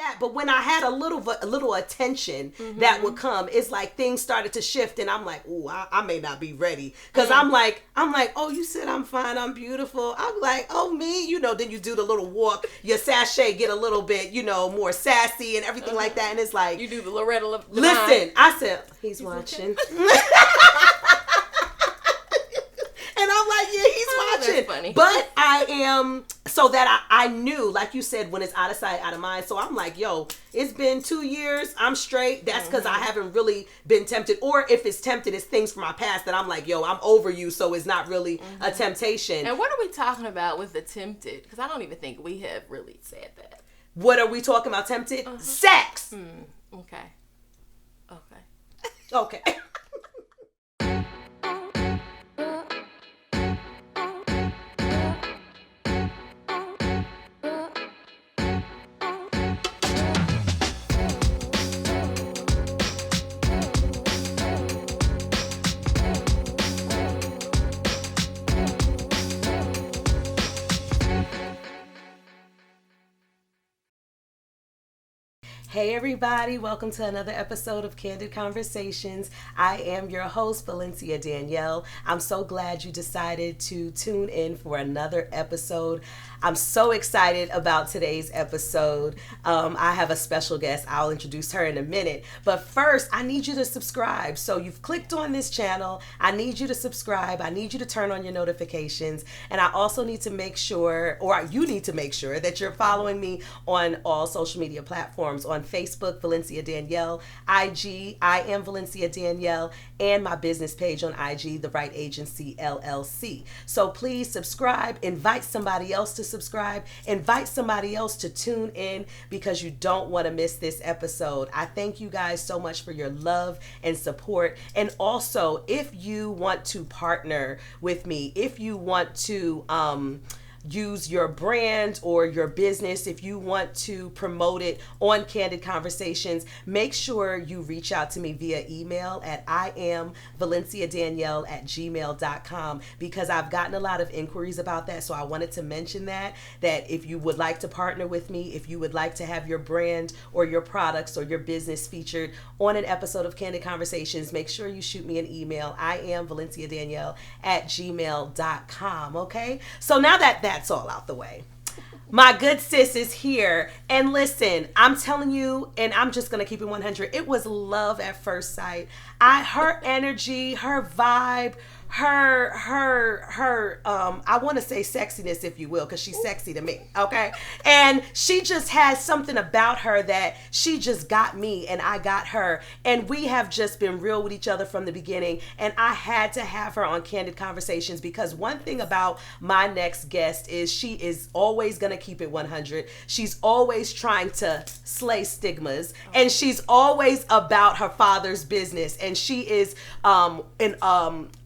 that. But when I had a little attention that would come, it's like things started to shift, and I'm like, ooh, I may not be ready. Because I'm like, oh, you said I'm fine, I'm beautiful. I'm like, oh, me? You know, then you do the little walk, your sachet get a little bit, you know, more sassy and everything like that. And it's like, you do the Loretta Devine. Listen, I said, he's watching. And I'm like, yeah, he's watching. That's funny. But I am, so that I knew, like you said, when it's out of sight, out of mind. So I'm like, yo, it's been 2 years. I'm straight. That's because I haven't really been tempted. Or if it's tempted, it's things from my past that I'm like, yo, I'm over you. So it's not really a temptation. And what are we talking about with the tempted? Because I don't even think we have really said that. What are we talking about tempted? Sex. Okay. Okay. Hey everybody, welcome to another episode of Candid Conversations. I am your host, Valencia Danielle. I'm so glad you decided to tune in for another episode. I'm so excited about today's episode. I have a special guest. I'll introduce her in a minute. But first, I need you to subscribe. So you've clicked on this channel. I need you to subscribe. I need you to turn on your notifications. And I also need to make sure, or you need to make sure, that you're following me on all social media platforms. On Facebook, Valencia Danielle. IG, I am Valencia Danielle. And my business page on IG, The Right Agency, LLC. So please subscribe. Invite somebody else to subscribe. Invite somebody else to tune in because you don't want to miss this episode. I thank you guys so much for your love and support. And also, if you want to partner with me, if you want to use your brand or your business, if you want to promote it on Candid Conversations, make sure you reach out to me via email at iamvalenciadanielle@gmail.com, because I've gotten a lot of inquiries about that. So I wanted to mention that if you would like to partner with me, if you would like to have your brand or your products or your business featured on an episode of Candid Conversations, make sure you shoot me an email, iamvalenciadanielle@gmail.com. Okay, so now that's all out the way, my good sis is here. And listen, I'm telling you, and I'm just gonna keep it 100, it was love at first sight. Her energy, her vibe, her I want to say sexiness, if you will, because she's sexy to me, okay? And she just has something about her that she just got me and I got her, and we have just been real with each other from the beginning. And I had to have her on Candid Conversations because one thing about my next guest is she is always gonna keep it 100. She's always trying to slay stigmas, and she's always about her father's business, and she is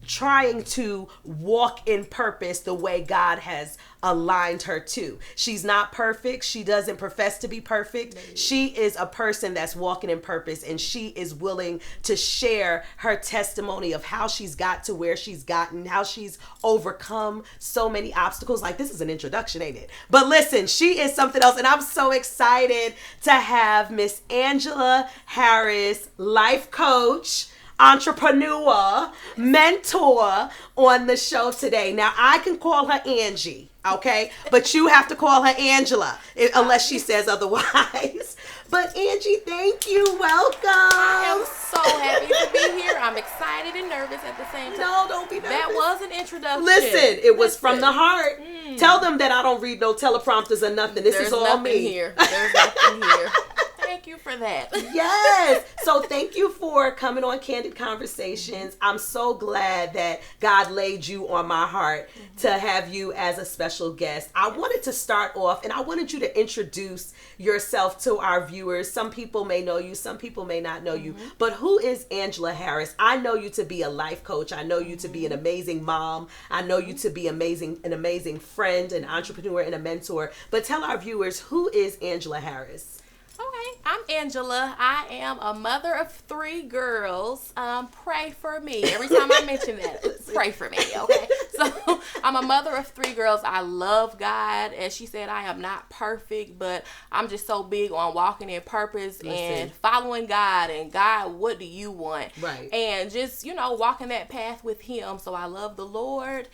trying to walk in purpose the way God has aligned her to. She's not perfect. She doesn't profess to be perfect. She is a person that's walking in purpose, and she is willing to share her testimony of how she's got to where she's gotten, how she's overcome so many obstacles. Like, this is an introduction, ain't it? But listen, she is something else, and I'm so excited to have Miss Angela Harris, life coach, entrepreneur, mentor, on the show today. Now, I can call her Angie, okay? But you have to call her Angela, unless she says otherwise. But Angie, thank you. Welcome. I am so happy to be here. I'm excited and nervous at the same time. No, don't be nervous. That was an introduction. Listen, it was from the heart. Tell them that I don't read no teleprompters or nothing. This is all me. There's nothing here. Thank you for that. Yes. So thank you for coming on Candid Conversations. I'm so glad that God laid you on my heart to have you as a special guest. I wanted to start off, and I wanted you to introduce yourself to our viewers. Some people may know you, some people may not know you, but who is Angela Harris? I know you to be a life coach. I know you to be an amazing mom. I know you to be an amazing friend, an entrepreneur, and a mentor. But tell our viewers, who is Angela Harris? Okay, I'm Angela. I am a mother of 3 girls. Pray for me. Every time I mention that, pray for me, okay? So I'm a mother of 3 girls. I love God. As she said, I am not perfect, but I'm just so big on walking in purpose and following God. And God, what do you want? Right. And just, walking that path with him. So I love the Lord.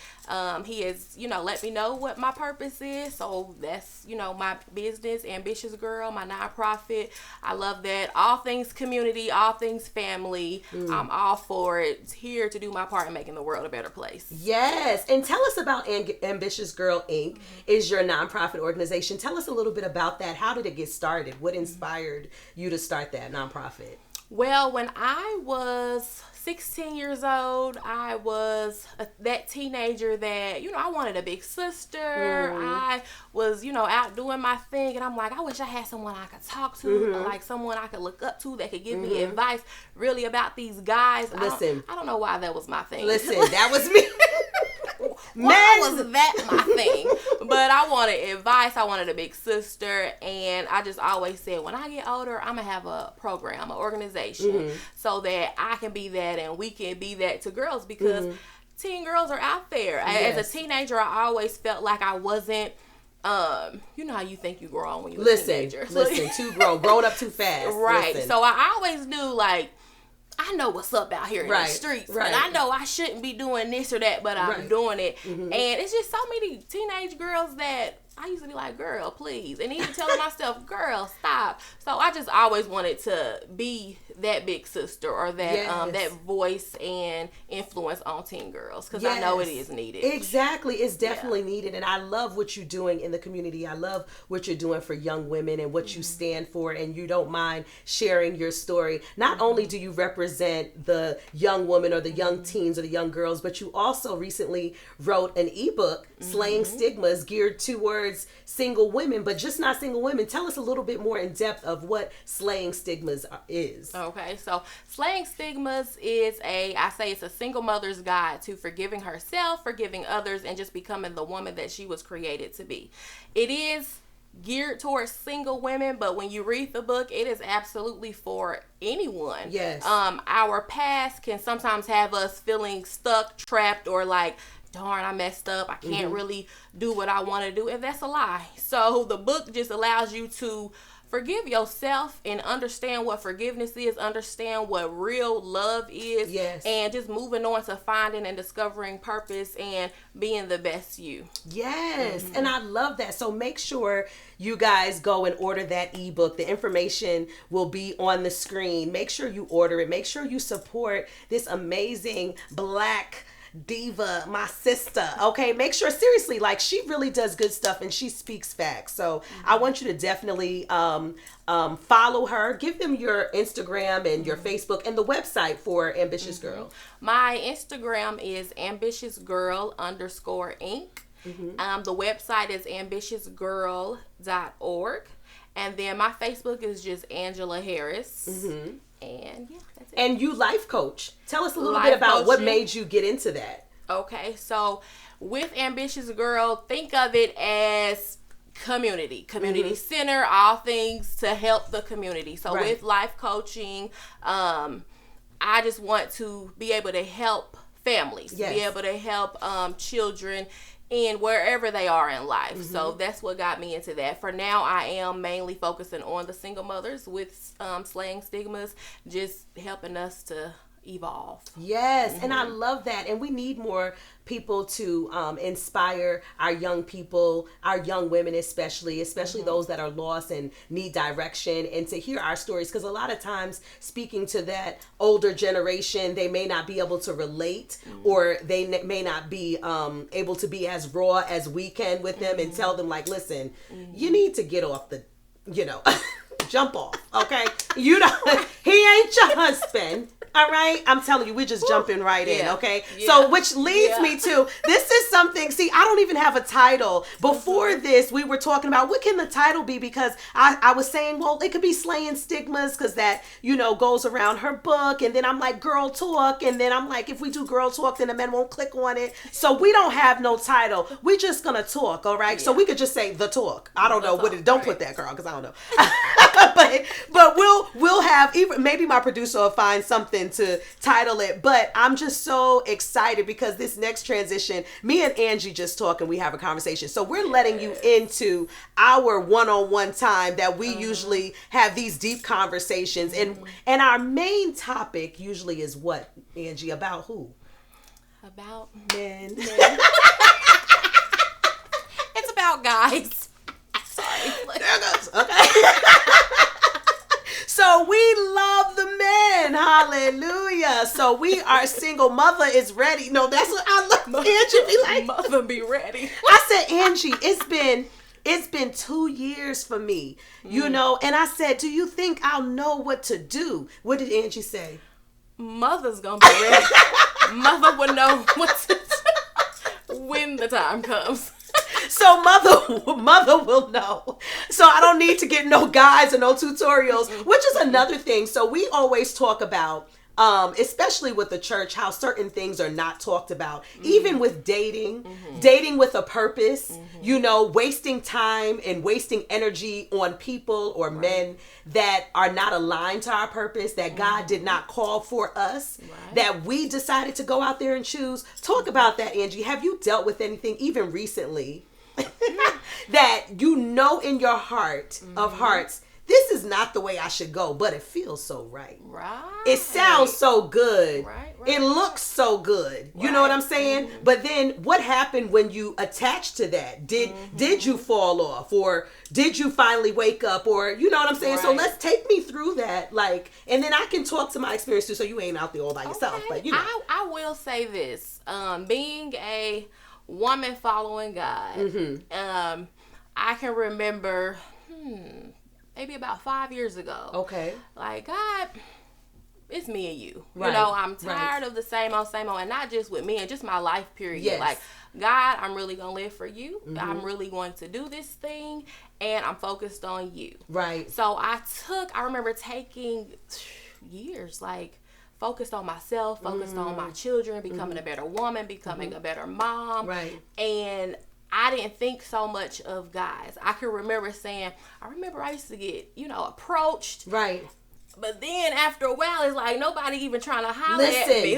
He has, let me know what my purpose is. So that's, my business, Ambitious Girl, my nonprofit. I love that. All things community, all things family. I'm all for it. Here to do my part in making the world a better place. Yes. And tell us about Ambitious Girl Inc. is your nonprofit organization. Tell us a little bit about that. How did it get started? What inspired you to start that nonprofit? Well, when I was 16 years old, I was that teenager that, I wanted a big sister. I was, out doing my thing. And I'm like, I wish I had someone I could talk to, like someone I could look up to that could give me advice really about these guys. Listen. I don't know why that was my thing. Listen, that was me. Why was that my thing? But I wanted advice. I wanted a big sister. And I just always said, when I get older, I'm going to have a program, an organization, so that I can be that and we can be that to girls, because teen girls are out there. Yes. As a teenager, I always felt like I wasn't, you know how you think you grown when you're a teenager. Listen, too grown up too fast. Right. Listen. So I always knew, like, I know what's up out here in the streets. Right. And I know I shouldn't be doing this or that, but I'm doing it. And it's just so many teenage girls that I used to be like, girl, please. And even telling myself, girl, stop. So I just always wanted to be that big sister or that that voice and influence on teen girls, because I know it is needed. Exactly. It's definitely needed. And I love what you're doing in the community. I love what you're doing for young women and what you stand for, and you don't mind sharing your story. Not only do you represent the young woman or the young teens or the young girls, but you also recently wrote an ebook, Slaying Stigmas, geared towards single women, but just not single women. Tell us a little bit more in depth of what Slaying Stigmas is. Okay, so Slaying Stigmas is it's a single mother's guide to forgiving herself, forgiving others, and just becoming the woman that she was created to be. It is geared towards single women, but when you read the book, it is absolutely for anyone. Yes. Our past can sometimes have us feeling stuck, trapped, or like, darn, I messed up. I can't really do what I want to do. And that's a lie. So the book just allows you to forgive yourself and understand what forgiveness is, understand what real love is, and just moving on to finding and discovering purpose and being the best you. Yes, and I love that. So make sure you guys go and order that ebook. The information will be on the screen. Make sure you order it. Make sure you support this amazing Black diva, my sister. Okay, make sure, seriously, like, she really does good stuff and she speaks facts. So I want you to definitely follow her. Give them your Instagram and your Facebook and the website for Ambitious Girl. My Instagram is ambitiousgirl_Inc. The website is ambitiousgirl.org. And then my Facebook is just Angela Harris. And yeah, that's it. And you life coach. Tell us a little bit about what made you get into that. Okay, so with Ambitious Girl, think of it as community center, all things to help the community. So with life coaching, I just want to be able to help families, be able to help children in wherever they are in life. So that's what got me into that. For now, I am mainly focusing on the single mothers with Slaying Stigmas, just helping us to evolve. Yes, and I love that. And we need more people to inspire our young people, our young women especially those that are lost and need direction, and to hear our stories, because a lot of times speaking to that older generation, they may not be able to relate, or they may not be able to be as raw as we can with them and tell them, like, listen, you need to get off the, jump off, okay? He ain't your husband. All right, I'm telling you, we're just jumping right in, okay? So, which leads me to, this is something, see, I don't even have a title. Before this, we were talking about, what can the title be? Because I was saying, well, it could be Slaying Stigmas, because that, goes around her book. And then I'm like, Girl Talk. And then I'm like, if we do Girl Talk, then the men won't click on it. So we don't have no title. We're just going to talk, all right? So we could just say The Talk. I don't know what it, don't put that, girl, because I don't know. but we'll have have, even maybe my producer will find something to title it, but I'm just so excited because this next transition, me and Angie just talk and we have a conversation. So we're letting you into our one-on-one time that we usually have these deep conversations. And our main topic usually is what, Angie? About who? About men. It's about guys. Sorry. There goes. Okay. So we love the men. Hallelujah. So we are single. Mother is ready. No, that's what I love. Angie be like, mother be ready. I said, Angie, it's been 2 years for me, you know, and I said, do you think I'll know what to do? What did Angie say? Mother's gonna be ready. Mother will know what to do when the time comes. So mother will know. So I don't need to get no guides or no tutorials, which is another thing. So we always talk about, especially with the church, how certain things are not talked about. Even with dating with a purpose, you know, wasting time and wasting energy on people or men that are not aligned to our purpose, that God did not call for us, that we decided to go out there and choose. Talk about that, Angie. Have you dealt with anything even recently that you know in your heart of hearts, this is not the way I should go, but it feels so right. It sounds so good. It looks so good. You know what I'm saying? But then what happened when you attached to that? Did you fall off, or did you finally wake up, or you know what I'm saying? So let's take me through that, like, and then I can talk to my experience too, so you ain't out there all by yourself. But you know, I will say this: being a woman following God, I can remember maybe about 5 years ago. Okay. Like, God, it's me and you. You know, I'm tired of the same old, and not just with me, and just my life period. Yes. Like, God, I'm really going to live for you. I'm really going to do this thing, and I'm focused on you. Right. So I remember taking years, like, focused on myself, focused on my children, becoming a better woman, becoming a better mom. Right. And I didn't think so much of guys. I can remember saying, I used to get, approached. Right. But then after a while, it's like nobody even trying to holler at me.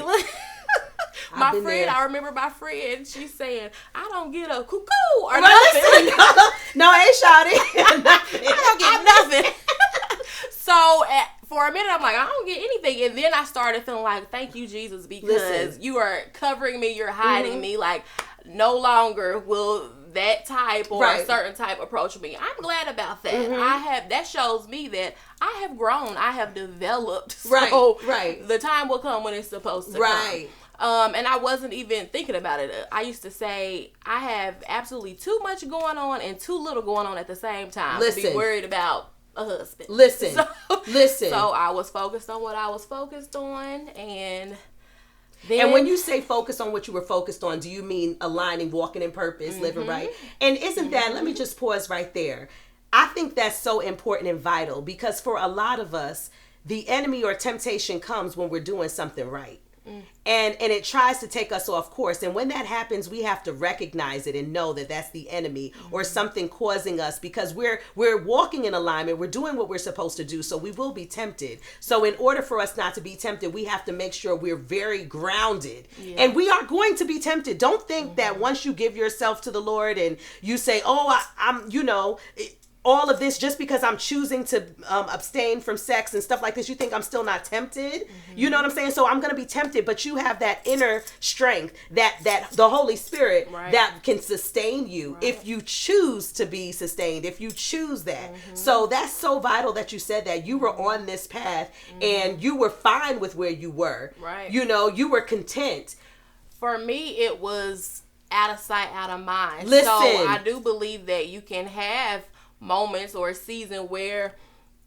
I remember my friend, she's saying, I don't get a cuckoo or nothing. No, ain't shouting. I don't get nothing. So for a minute, I'm like, I don't get anything. And then I started feeling like, thank you, Jesus, because you are covering me, you're hiding me. Like, no longer will that type or a certain type approach me. I'm glad about that. That shows me that I have grown. I have developed. So the time will come when it's supposed to come. And I wasn't even thinking about it. I used to say I have absolutely too much going on and too little going on at the same time to be worried about a husband. Listen. So I was focused on what I was focused on, and when you say focus on what you were focused on, do you mean aligning, walking in purpose, living right? And isn't that, let me just pause right there. I think that's so important and vital, because for a lot of us, the enemy or temptation comes when we're doing something right. And it tries to take us off course. And when that happens, we have to recognize it and know that that's the enemy or something causing us, because we're walking in alignment. We're doing what we're supposed to do. So we will be tempted. So in order for us not to be tempted, we have to make sure we're very grounded. And we are going to be tempted. Don't think that once you give yourself to the Lord and you say, I'm all of this just because I'm choosing to abstain from sex and stuff like this, you think I'm still not tempted? You know what I'm saying? So I'm going to be tempted, but you have that inner strength, that the Holy Spirit that can sustain you if you choose to be sustained, if you choose that. So that's so vital that you said that you were on this path and you were fine with where you were. You were content. For me, it was out of sight, out of mind. Listen. So I do believe that you can have moments or a season where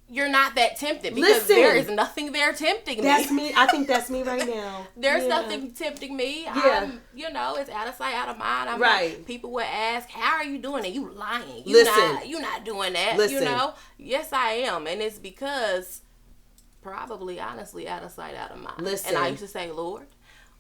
you're not that tempted, because there is nothing there tempting me. That's me. I think that's me right now. There's nothing tempting me. It's out of sight, out of mind. I'm like, people would ask, how are you doing it? You lying. You're not doing that. Yes, I am. And it's because probably, honestly, out of sight, out of mind. And I used to say, Lord,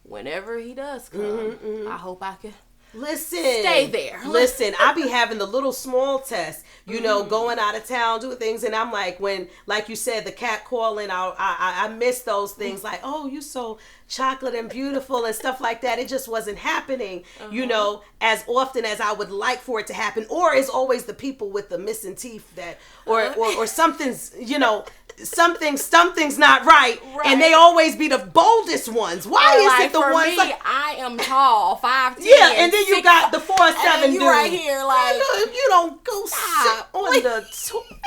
whenever he does come, I hope I can Listen. Stay there. Listen, I be having the little small tests, you know, going out of town, doing things. And I'm like, when, like you said, the cat calling, I miss those things. Like, oh, you so chocolate and beautiful and stuff like that. It just wasn't happening, you know, as often as I would like for it to happen. Or it's always the people with the missing teeth that, or something's, you know, something's not right, and they always be the boldest ones. Why is it the ones? Me, like, I am tall, 5'10". Yeah, and then you got the 4'7" dude right here, like, you don't go sit on the.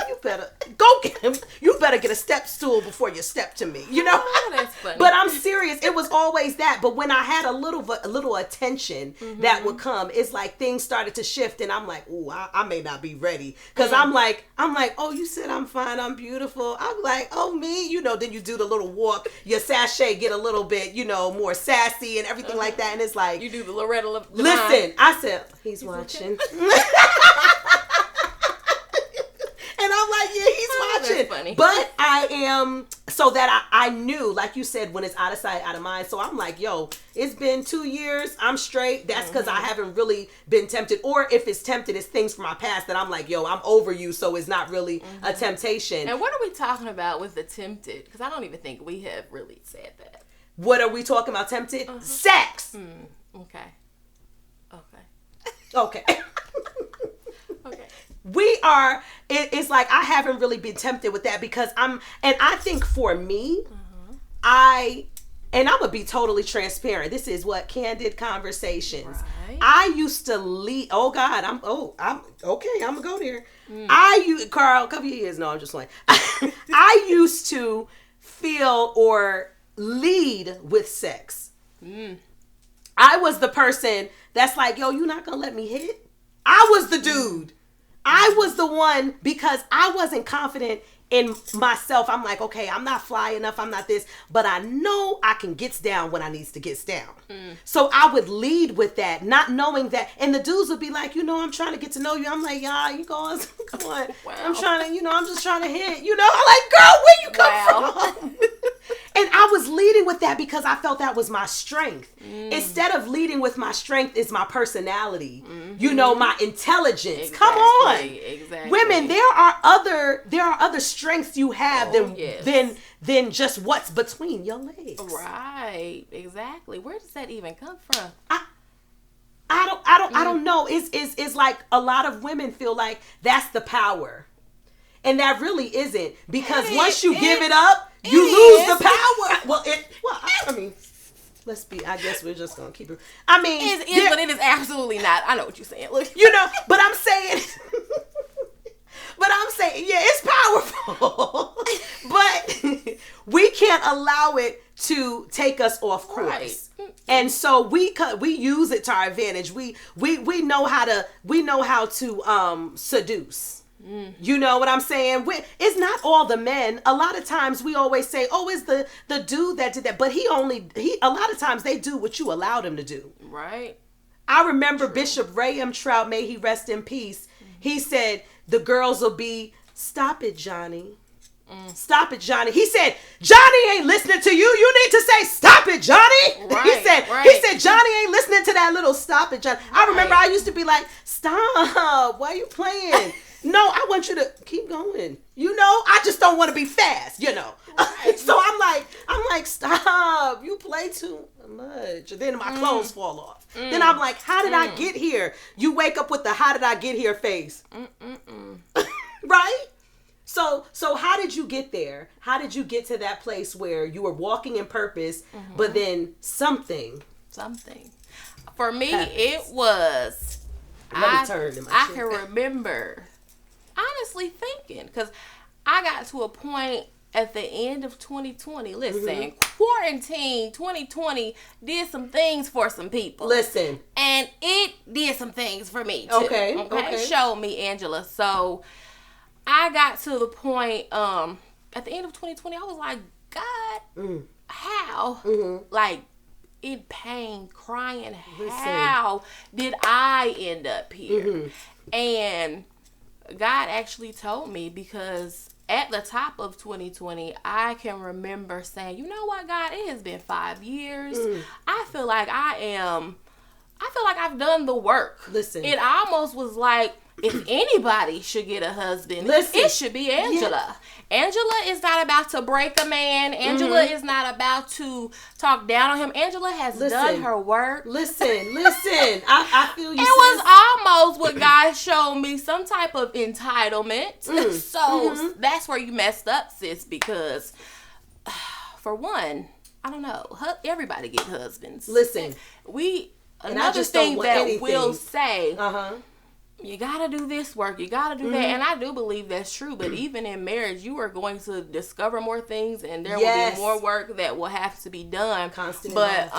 You better go get him. You better get a step stool before you step to me. You know. Oh, that's funny. But I'm serious. It was always that. But when I had a little attention that would come, it's like things started to shift, and I'm like, ooh, I may not be ready, because I'm like, oh, you said I'm fine, I'm beautiful. I'm like, oh, me, you know. Then you do the little walk, your sachet get a little bit, you know, more sassy and everything like that, and it's like, you do the Loretta. Listen, I said he's watching. And I'm like, yeah, he's watching. That's funny. But I am, so that I knew, like you said, when it's out of sight, out of mind. So I'm like, yo, it's been 2 years. I'm straight. That's because I haven't really been tempted. Or if it's tempted, it's things from my past that I'm like, yo, I'm over you. So it's not really a temptation. And what are we talking about with the tempted? Because I don't even think we have really said that. What are we talking about tempted? Sex. Okay. Okay. Okay. We are, it's like I haven't really been tempted with that, because and I think for me, and I'm going to be totally transparent. This is what Candid Conversations. Right. I used to lead, oh God, I'm okay, I'm going to go there. Carl, a couple of years, no, I'm just like, I used to feel or lead with sex. I was the person that's like, yo, you not going to let me hit? I was the dude. I was the one, because I wasn't confident in myself. I'm like, okay, I'm not fly enough, I'm not this, but I know I can get down when I needs to get down. So I would lead with that, not knowing that, and the dudes would be like, you know, I'm trying to get to know you. I'm like, yeah, you going, come on. Wow. I'm trying to, you know, I'm just trying to hit, you know. I'm like, girl, where you come from? And I was leading with that because I felt that was my strength. Instead of leading with my strength is my personality, you know, my intelligence. Exactly, come on. Exactly. Women, there are other strengths you have than just what's between your legs. Right. Exactly. Where does that even come from? I don't know. It's like a lot of women feel like that's the power. And that really isn't, because once you give it up, you lose the power. I mean, let's be, I guess we're just going to keep it. I mean, but it is absolutely not. I know what you're saying. Look, you know, but I'm saying, yeah, it's powerful, but we can't allow it to take us off course. Right. And so we use it to our advantage. We know how to seduce. You know what I'm saying? It's not all the men. A lot of times we always say, oh, it's the dude that did that. But a lot of times they do what you allowed him to do. Right. I remember Bishop Ray M. Trout, may he rest in peace. He said, the girls will be, stop it, Johnny. Stop it, Johnny. He said, Johnny ain't listening to you. You need to say, stop it, Johnny. Right, he said, Johnny ain't listening to that little stop it, Johnny. Right. I remember I used to be like, stop. Why are you playing? No, I want you to keep going. You know, I just don't want to be fast, you know. Right. So I'm like, stop. You play too much. And then my clothes fall off. Then I'm like, how did I get here? You wake up with the how did I get here face. Right? So how did you get there? How did you get to that place where you were walking in purpose, but then something. For me, it was, I can remember honestly thinking, because I got to a point at the end of 2020. Listen, quarantine 2020 did some things for some people. Listen. And it did some things for me too. Okay. Show me, Angela. So I got to the point at the end of 2020, I was like, God, how? Like, in pain, crying, how did I end up here? And God actually told me, because at the top of 2020, I can remember saying, you know what, God, it has been 5 years. I feel like I I feel like I've done the work. Listen. It almost was like, if anybody should get a husband, it should be Angela. Yeah. Angela is not about to break a man. Angela is not about to talk down on him. Angela has done her work. Listen. I feel you. It was almost what God showed me, some type of entitlement. So that's where you messed up, sis, because for one, I don't know, everybody get husbands. Listen. Another thing that we'll say, you gotta do this work, you gotta do that, and I do believe that's true. But even in marriage, you are going to discover more things, and there will be more work that will have to be done. Constant. But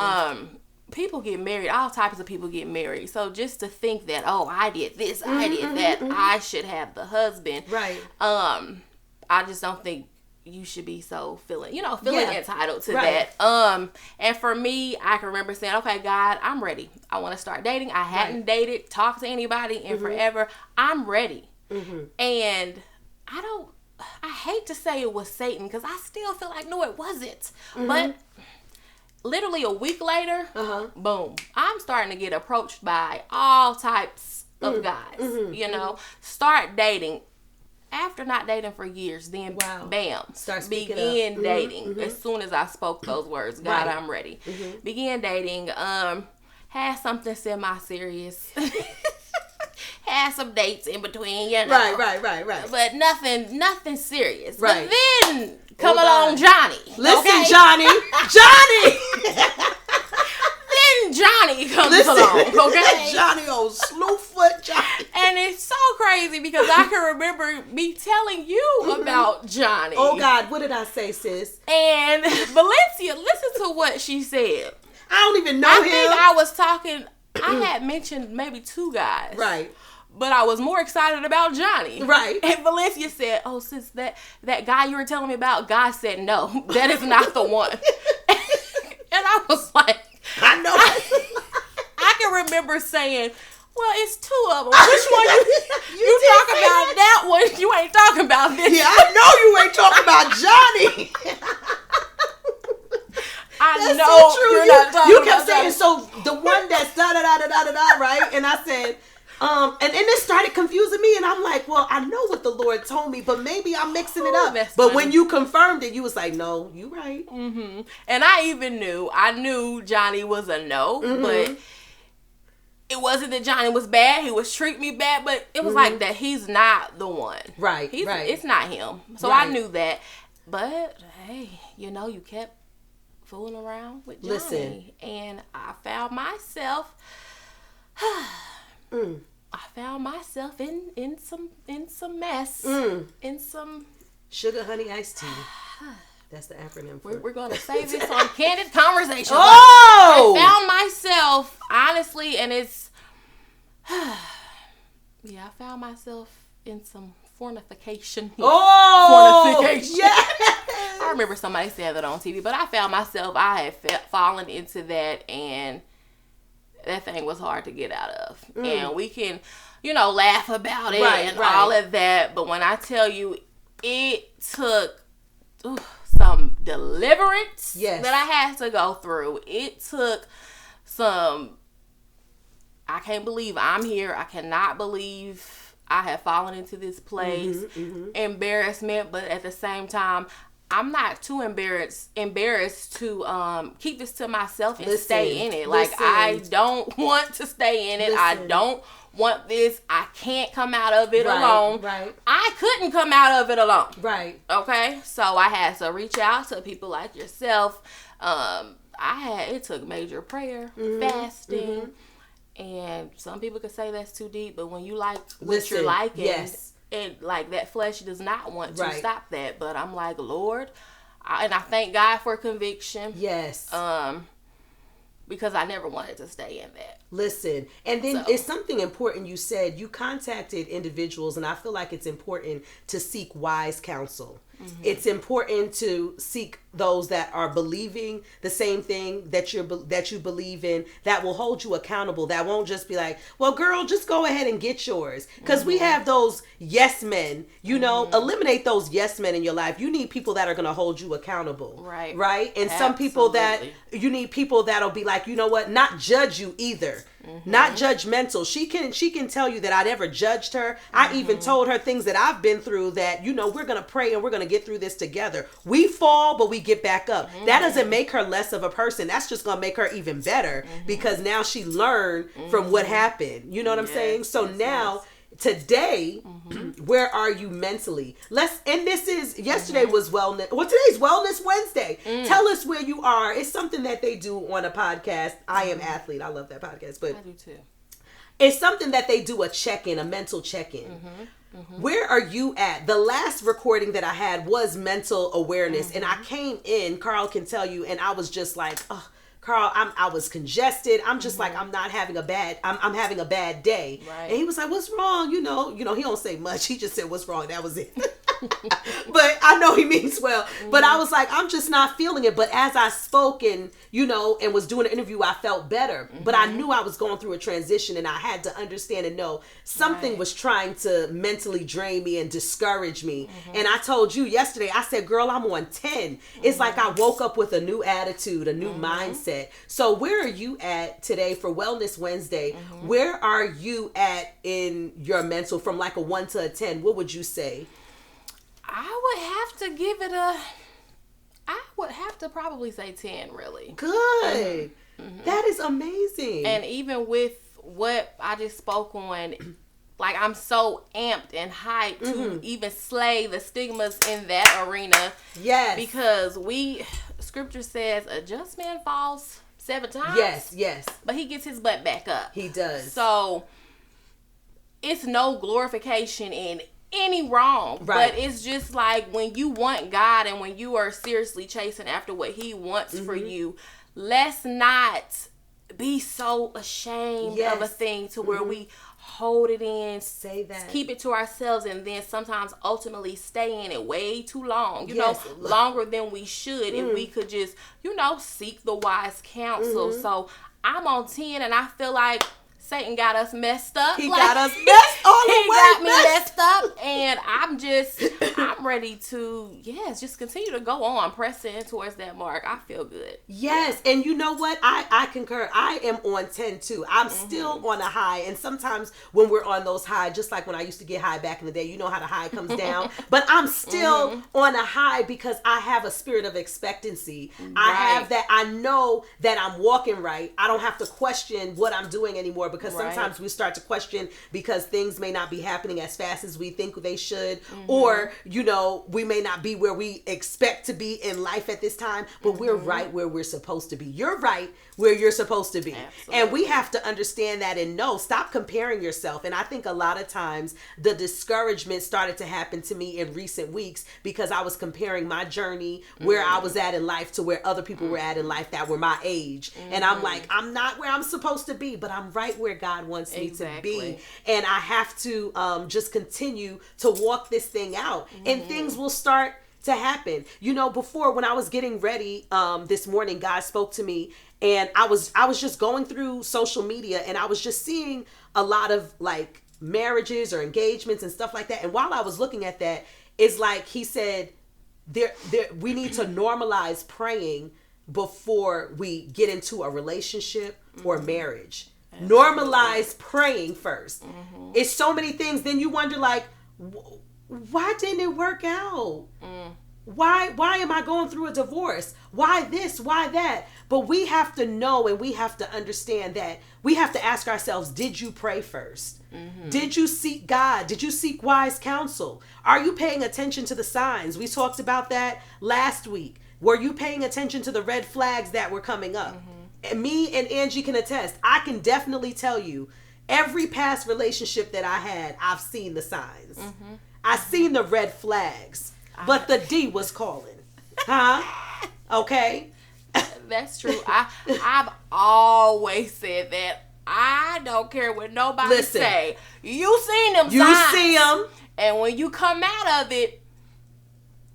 people get married. All types of people get married. So just to think that, oh, I did this, I did that, I should have the husband. Right. I just don't think you should be so feeling entitled to that. And for me, I can remember saying, okay, God, I'm ready. I want to start dating. I hadn't dated, talked to anybody in forever. I'm ready. And I hate to say it was Satan, because I still feel like, no, it wasn't. But literally a week later, boom, I'm starting to get approached by all types of guys, you know, start dating. After not dating for years, then bam, begin dating. As soon as I spoke those words, God, I'm ready. Began dating. Had something semi-serious. Had some dates in between, you know. Right. But nothing serious. Right. But then come along Johnny. Listen, okay? Johnny. Then Johnny comes along, okay? Johnny, old slewfoot Johnny. And it's so crazy because I can remember me telling you about Johnny. Oh, God, what did I say, sis? And Valencia, listen to what she said. I don't even know him. I think I was talking, I had mentioned maybe 2 guys. Right. But I was more excited about Johnny. Right. And Valencia said, oh, sis, that guy you were telling me about, God said, no, that is not the one. And I was like, I know. I can remember saying, well, it's 2 of them. Which one you talk about that? That one, you ain't talking about this. Yeah, I know you ain't talking about Johnny. I know so you're not talking you about kept saying, Johnny. so the one that's da-da-da-da-da-da, right? And I said, and then it started confusing me, and I'm like, well, I know what the Lord told me, but maybe I'm mixing it up. But funny. when you confirmed it, you was like, no, you right. And I knew Johnny was a no, but it wasn't that Johnny was bad. He was treating me bad, but it was like that he's not the one. Right. It's not him. So I knew that. But, hey, you kept fooling around with Johnny. Listen. And I found myself... I found myself in some mess. In some sugar honey iced tea. That's the acronym for We're going to say this on Candid Conversations. Oh! I found myself, honestly, and it's... I found myself in some fornication. Oh! Fornication. Yeah! I remember somebody saying that on TV, but I found myself, I had fallen into that, and... that thing was hard to get out of. And we can, laugh about it and all of that. But when I tell you, it took some deliverance that I had to go through. It took some, I can't believe I'm here. I cannot believe I have fallen into this place. Embarrassment, but at the same time, I'm not too embarrassed to keep this to myself and stay in it. Like, I don't want to stay in it. I don't want this. I can't come out of it alone. Right. I couldn't come out of it alone. Right. Okay? So I had to reach out to people like yourself. It took major prayer, fasting, and some people could say that's too deep, but when you like what you're liking, and like that flesh does not want to stop that. But I'm like, Lord, and I thank God for conviction. Yes. Because I never wanted to stay in that. Listen, and then it's something important you said. You contacted individuals, and I feel like it's important to seek wise counsel. It's important to seek those that are believing the same thing that you believe in, that will hold you accountable, that won't just be like, well, girl, just go ahead and get yours. Because we have those yes men, eliminate those yes men in your life. You need people that are going to hold you accountable. Right. And some people that you need people that'll be like, you know what, not judge you either. not judgmental. She can tell you that I never judged her. I even told her things that I've been through, that, you know, we're going to pray and we're going to get through this together. We fall, but we get back up. That doesn't make her less of a person. That's just going to make her even better, because now she learned from what happened. You know what I'm saying? So now, today, where are you mentally? Yesterday was wellness. Well, today's Wellness Wednesday. Tell us where you are. It's something that they do on a podcast. I Am Athlete. I love that podcast, but I do too. It's something that they do, a check-in, a mental check-in. Where are you at? The last recording that I had was mental awareness, and I came in, Carl can tell you, and I was just like, oh, Carl, I was congested. I'm just like, I'm having a bad day. Right. And he was like, what's wrong? You know, he don't say much. He just said, what's wrong? That was it. But I know he means well. But I was like, I'm just not feeling it. But as I spoke and was doing an interview, I felt better. But I knew I was going through a transition, and I had to understand and know something was trying to mentally drain me and discourage me. And I told you yesterday, I said, girl, I'm on 10. It's like I woke up with a new attitude, a new mindset. So where are you at today for Wellness Wednesday? Where are you at in your mental, from like a 1 to a 10? What would you say? I would have to probably say 10, really. Good. That is amazing. And even with what I just spoke on, like, I'm so amped and hyped to even slay the stigmas in that arena. Yes. Because scripture says a just man falls 7 times. Yes. But he gets his butt back up. He does. So it's no glorification in any wrong. Right. But it's just like, when you want God and when you are seriously chasing after what he wants for you, let's not be so ashamed of a thing to where we hold it in, say that, keep it to ourselves, and then sometimes ultimately stay in it way too long, longer than we should. If we could just, seek the wise counsel. So I'm on 10, and I feel like Satan got us messed up. He got us messed all the way. He got me messed up, and I'm ready to, just continue to go on, press in towards that mark. I feel good. Yes, and you know what? I concur. I am on 10 too. I'm still on a high, and sometimes when we're on those highs, just like when I used to get high back in the day, you know how the high comes down, but I'm still on a high because I have a spirit of expectancy. I have that. I know that I'm walking right. I don't have to question what I'm doing anymore, because sometimes we start to question because things may not be happening as fast as we think they should, or we may not be where we expect to be in life at this time, but we're right where we're supposed to be. You're right where you're supposed to be. Absolutely. And we have to understand that and stop comparing yourself. And I think a lot of times the discouragement started to happen to me in recent weeks because I was comparing my journey, where I was at in life, to where other people were at in life that were my age. And I'm like, I'm not where I'm supposed to be, but I'm right where God wants me to be. And I have to just continue to walk this thing out, and things will start to happen. Before, when I was getting ready this morning, God spoke to me, and I was just going through social media, and I was just seeing a lot of like marriages or engagements and stuff like that. And while I was looking at that, it's like he said, we need to normalize praying before we get into a relationship or marriage. Absolutely. Normalize praying first. It's so many things. Then you wonder, like, why didn't it work out? Why am I going through a divorce? Why this? Why that? But we have to know, and we have to understand that we have to ask ourselves, did you pray first? Did you seek God? Did you seek wise counsel? Are you paying attention to the signs? We talked about that last week. Were you paying attention to the red flags that were coming up? And me and Angie can attest. I can definitely tell you, every past relationship that I had, I've seen the signs. I've seen the red flags, but the D was calling. Huh? Okay? That's true. I've always said that. I don't care what nobody say. You seen them signs. You see them. And when you come out of it,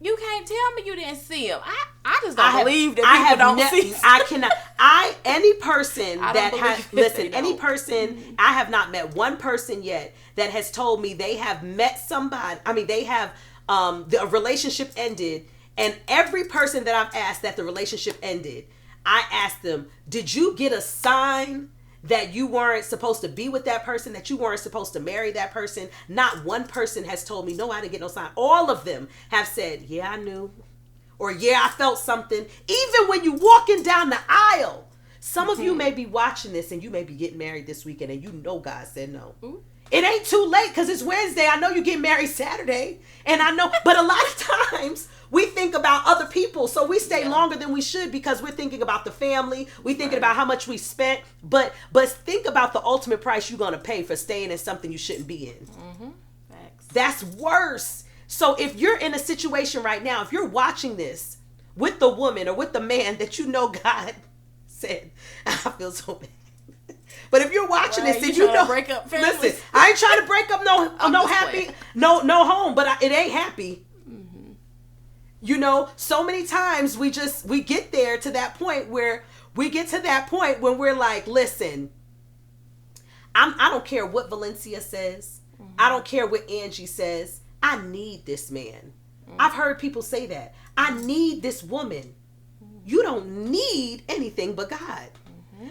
you can't tell me you didn't see them. I just don't believe that people don't see. I cannot. Any person that has, listen, any person, I have not met one person yet that has told me they have met somebody. I mean, they have, the relationship ended, and every person that I've asked that the relationship ended, I asked them, did you get a sign that you weren't supposed to be with that person, that you weren't supposed to marry that person. Not one person has told me, no, I didn't get no sign. All of them have said, yeah, I knew. Or yeah, I felt something. Even when you walking down the aisle. Some of you may be watching this and you may be getting married this weekend and you know God said no. Ooh. It ain't too late because it's Wednesday. I know you get married Saturday. And I know, but a lot of times we think about other people. So we stay longer than we should because we're thinking about the family. We're thinking about how much we spent. But think about the ultimate price you're going to pay for staying in something you shouldn't be in. Mm-hmm. That's worse. So if you're in a situation right now, if you're watching this with the woman or with the man that you know God said, I feel so bad. But if you're watching this and you know, break up listen, I ain't trying to break up no happy, no home, but it ain't happy. Mm-hmm. You know, so many times we get there to that point where when we're like, listen, I don't care what Valencia says. Mm-hmm. I don't care what Angie says. I need this man. Mm-hmm. I've heard people say that. I need this woman. Mm-hmm. You don't need anything but God.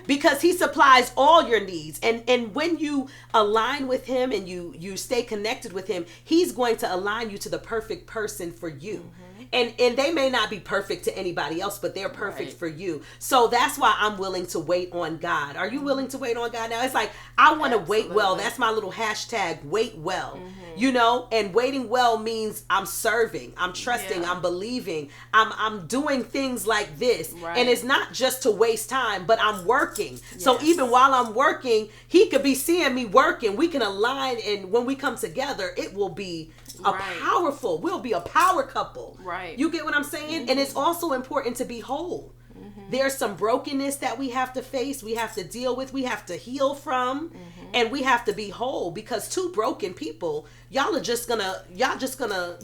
Because he supplies all your needs. And when you align with him and you stay connected with him, he's going to align you to the perfect person for you. Mm-hmm. And they may not be perfect to anybody else, but they're perfect for you. So that's why I'm willing to wait on God. Are you willing to wait on God now? It's like, I want to wait well. That's my little hashtag, wait well. Mm-hmm. You know, and waiting well means I'm serving, I'm trusting, I'm believing, I'm doing things like this. Right. And it's not just to waste time, but I'm working. Yes. So even while I'm working, he could be seeing me working. We can align, and when we come together, it will be we'll be a power couple. Right. You get what I'm saying? Mm-hmm. And it's also important to be whole. Mm-hmm. There's some brokenness that we have to face, we have to deal with, we have to heal from, and we have to be whole, because two broken people, y'all just gonna,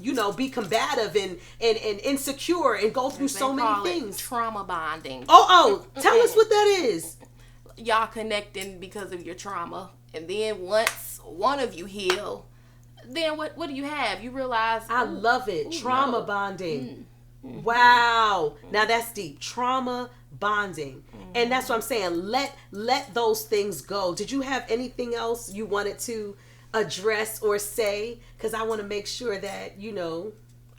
you know, be combative and insecure and go through so many things. Trauma bonding. Tell us what that is. Y'all connecting because of your trauma, and then once one of you heal, then what do you have? You realize, I love it. Trauma bonding. Mm-hmm. Wow. Now that's deep. Trauma bonding. Mm-hmm. And that's what I'm saying. Let those things go. Did you have anything else you wanted to address or say? Because I want to make sure that, you know.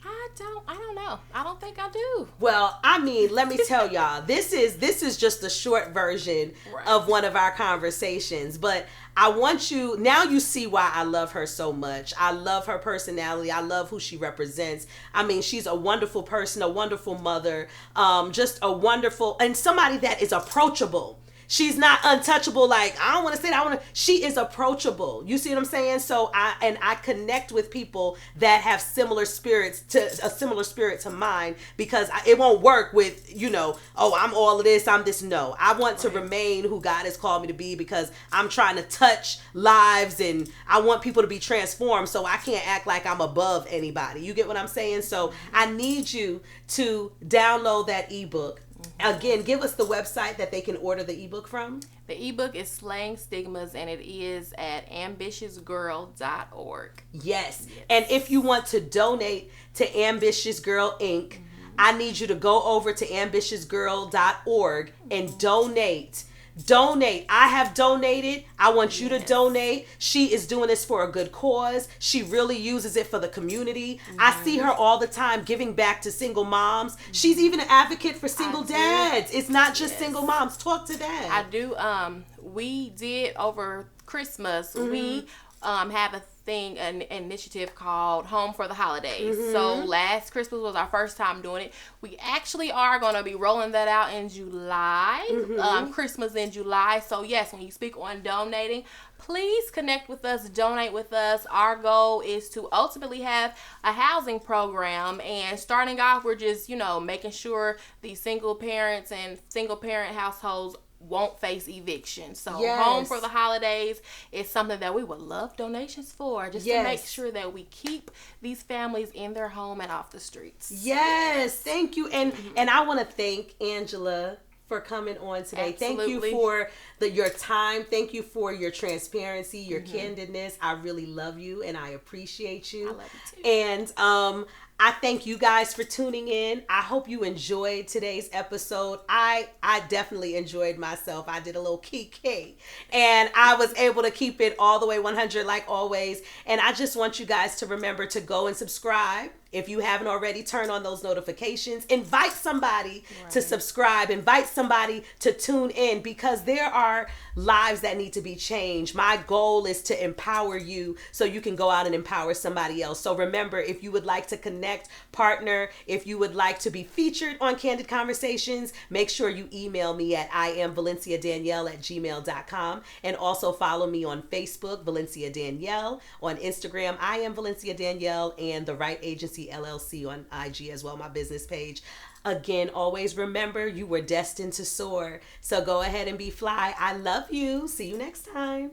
I don't know. I don't think I do. Well, I mean, let me tell y'all, this is just a short version of one of our conversations, but I want you, now you see why I love her so much. I love her personality. I love who she represents. I mean, she's a wonderful person, a wonderful mother, just a wonderful, and somebody that is approachable. She's not untouchable. Like, I don't want to say that. She is approachable. You see what I'm saying? So I connect with people that have similar spirits to mine, because it won't work with, you know, oh, I'm all of this, I'm this. No, I want to remain who God has called me to be, because I'm trying to touch lives and I want people to be transformed. So I can't act like I'm above anybody. You get what I'm saying? So I need you to download that ebook. Again, give us the website that they can order the ebook from. The ebook is Slaying Stigmas, and it is at ambitiousgirl.org. Yes. And if you want to donate to Ambitious Girl Inc., I need you to go over to ambitiousgirl.org and donate. I have donated. I want you to donate. She is doing this for a good cause. She really uses it for the community. I see her all the time giving back to single moms. She's even an advocate for single dads. It's not just single moms. Talk to that. I do. We did over Christmas. We have an initiative called Home for the Holidays. So last Christmas was our first time doing it. We actually are going to be rolling that out in July, Christmas in July. So yes, when you speak on donating, please connect with us, donate with us. Our goal is to ultimately have a housing program, and starting off, we're just, you know, making sure these single parents and single parent households won't face eviction. So Home for the Holidays is something that we would love donations for, just to make sure that we keep these families in their home and off the streets. Yes, thank you. And I want to thank Angela for coming on today. Absolutely. Thank you for your time. Thank you for your transparency, your candidness. I really love you and I appreciate you. I love you too. And I thank you guys for tuning in. I hope you enjoyed today's episode. I definitely enjoyed myself. I did a little kiki and I was able to keep it all the way 100 like always. And I just want you guys to remember to go and subscribe. If you haven't already, turn on those notifications. Invite somebody to subscribe. Invite somebody to tune in, because there are lives that need to be changed. My goal is to empower you so you can go out and empower somebody else. So remember, if you would like to connect, partner, if you would like to be featured on Candid Conversations, make sure you email me at iamvalenciadanielle@gmail.com, and also follow me on Facebook, Valencia Danielle, on Instagram, I am Valencia Danielle, and The Right Agency LLC on IG as well, my business page. Again, always remember, you were destined to soar. So go ahead and be fly. I love you. See you next time.